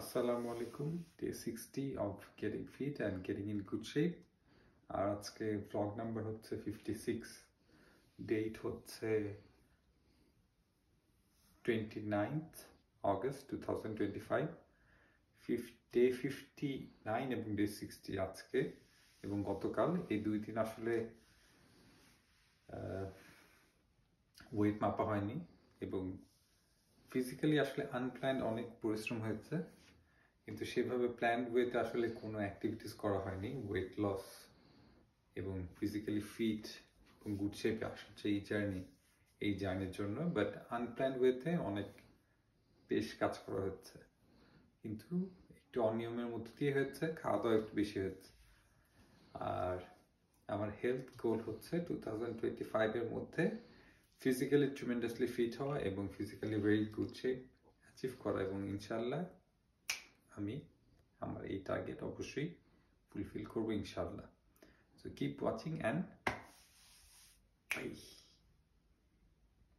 Assalamu alaikum. Day 60 of getting fit and getting in good shape. আর আজকে vlog number হচ্ছে 56. Date হচ্ছে 29th August 2025. Day 59 এবং day 60 আজকে এবং গতকাল এই দুই দিন আসলে ওয়েট মাপা হয়নি এবং ফিজিক্যালি আসলে আনপ্ল্যান্ড অনেক পরিশ্রম হয়েছে কিন্তু সেভাবে প্ল্যান্ড ওয়েতে আসলে কোনো অ্যাক্টিভিটিস করা হয়নি ওয়েট লস এবং ফিজিক্যালি ফিট এবং গুড শেপে আসার যে এই জার্নির জন্য বাট আনপ্ল্যান্ড ওয়েতে অনেক বেশ কাজ করা হচ্ছে কিন্তু একটু অনিয়মের মধ্যে দিয়ে হচ্ছে খাওয়া দাওয়া একটু বেশি হচ্ছে আর আমার হেলথ গোল হচ্ছে 2025 এর মধ্যে ফিজিক্যালি ট্রিমেন্ডাসলি ফিট হওয়া এবং physically very good shape achieve করা এবং ইনশাল্লাহ আমি আমার এই টার্গেট অবশ্যই ফুলফিল করবো ইনশাল্লাহ। So keep watching and bye.